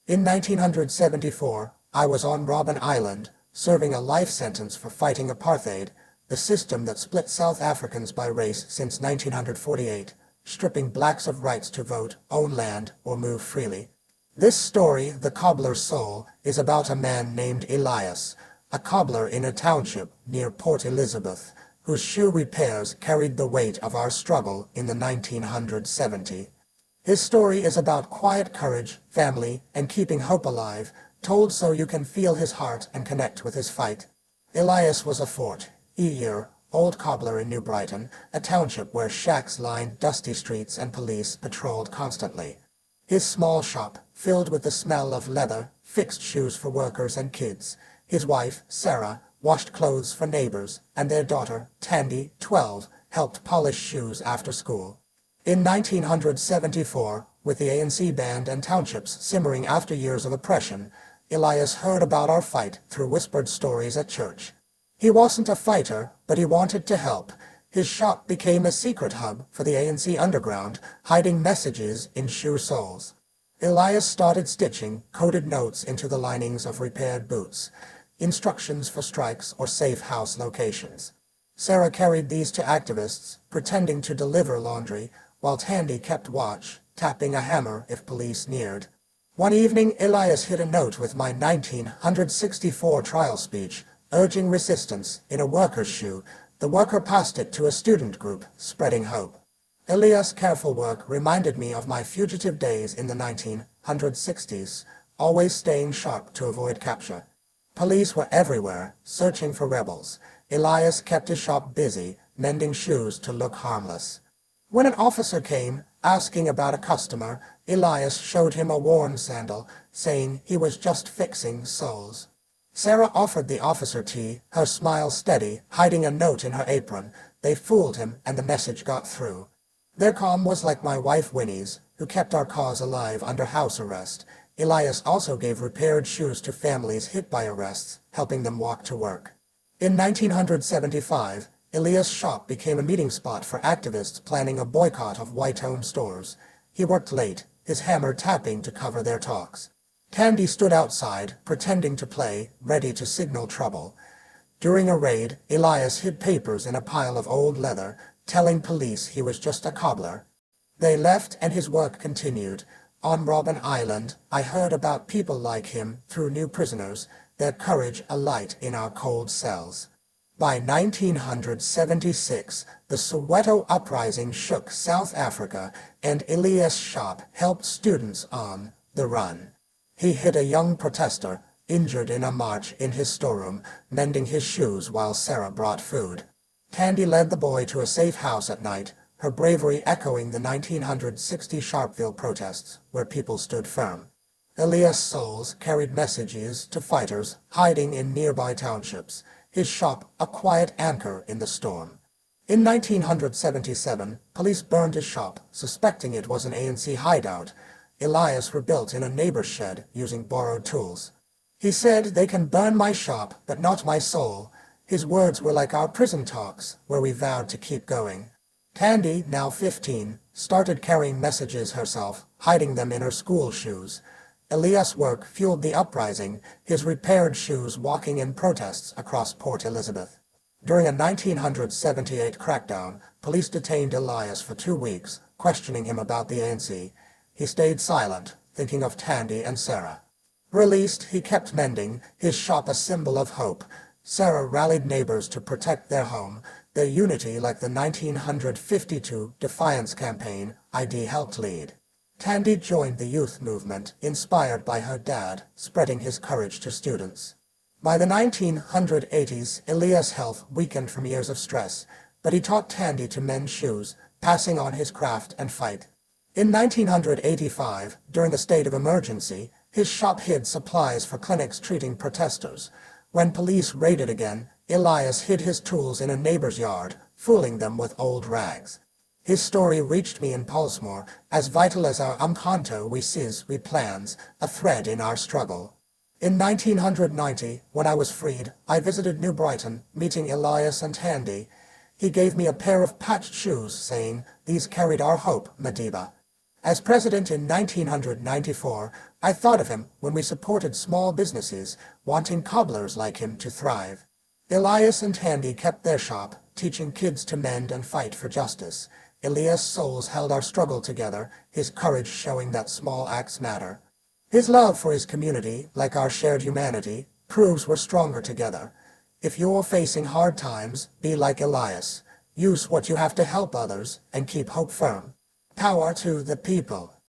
In 1974, I was on Robben Island, serving a life sentence for fighting apartheid, the system that split South Africans by race since 1948, stripping blacks of rights to vote, own land, or move freely. This story, The Cobbler's Soul, is about a man named Elias, a cobbler in a township near Port Elizabeth, whose shoe repairs carried the weight of our struggle in the 1970s. His story is about quiet courage, family, and keeping hope alive, told so you can feel his heart and connect with his fight. Elias was a 40-year-old cobbler in New Brighton, a township where shacks lined dusty streets and police patrolled constantly. His small shop, filled with the smell of leather, fixed shoes for workers and kids. His wife, Sarah, washed clothes for neighbors, and their daughter, Thandi, 12, helped polish shoes after school. In 1974, with the ANC banned and townships simmering after years of oppression, Elias heard about our fight through whispered stories at church. He wasn't a fighter, but he wanted to help. His shop became a secret hub for the ANC underground, hiding messages in shoe soles. Elias started stitching coded notes into the linings of repaired boots, instructions for strikes or safe house locations. Sarah carried these to activists, pretending to deliver laundry, while Thandi kept watch, tapping a hammer if police neared. One evening, Elias hid a note with my 1964 trial speech, urging resistance, in a worker's shoe. The worker passed it to a student group, spreading hope. Elias' careful work reminded me of my fugitive days in the 1960s, always staying sharp to avoid capture. Police were everywhere, searching for rebels. Elias kept his shop busy, mending shoes to look harmless. When an officer came, asking about a customer, Elias showed him a worn sandal, saying he was just fixing soles. Sarah offered the officer tea, her smile steady, hiding a note in her apron. They fooled him, and the message got through. Their calm was like my wife Winnie's, who kept our cause alive under house arrest. Elias also gave repaired shoes to families hit by arrests, helping them walk to work. In 1975, Elias' shop became a meeting spot for activists planning a boycott of white-owned stores. He worked late, his hammer tapping to cover their talks. Thandi stood outside, pretending to play, ready to signal trouble. During a raid, Elias hid papers in a pile of old leather, telling police he was just a cobbler. They left and his work continued. On Robben Island, I heard about people like him through new prisoners, their courage a light in our cold cells. By 1976, the Soweto Uprising shook South Africa, and Elias' shop helped students on the run. He hit a young protester, injured in a march in his storeroom, mending his shoes while Sarah brought food. Thandi led the boy to a safe house at night, her bravery echoing the 1960 Sharpeville protests, where people stood firm. Elias' souls carried messages to fighters hiding in nearby townships, his shop a quiet anchor in the storm. In 1977, police burned his shop, suspecting it was an ANC hideout. Elias rebuilt in a neighbor's shed using borrowed tools. He said, "They can burn my shop, but not my soul." His words were like our prison talks, where we vowed to keep going. Thandi, now 15, started carrying messages herself, hiding them in her school shoes. Elias' work fueled the uprising, his repaired shoes walking in protests across Port Elizabeth. During a 1978 crackdown, police detained Elias for 2 weeks, questioning him about the ANC. He stayed silent, thinking of Thandi and Sarah. Released, he kept mending, his shop a symbol of hope. Sarah rallied neighbors to protect their home. Their unity, like the 1952 Defiance campaign, ID helped lead. Thandi joined the youth movement, inspired by her dad, spreading his courage to students. By the 1980s, Elias' health weakened from years of stress, but he taught Thandi to mend shoes, passing on his craft and fight. In 1985, during the state of emergency, his shop hid supplies for clinics treating protesters. When police raided again, Elias hid his tools in a neighbor's yard, fooling them with old rags. His story reached me in Pulsemore, as vital as our Umkhonto we plans, a thread in our struggle. In 1990, when I was freed, I visited New Brighton, meeting Elias and Thandi. He gave me a pair of patched shoes, saying, "These carried our hope, Madiba." As president in 1994, I thought of him when we supported small businesses, wanting cobblers like him to thrive. Elias and Thandi kept their shop, teaching kids to mend and fight for justice. Elias' souls held our struggle together, his courage showing that small acts matter. His love for his community, like our shared humanity, proves we're stronger together. If you're facing hard times, be like Elias. Use what you have to help others, and keep hope firm. Power to the people.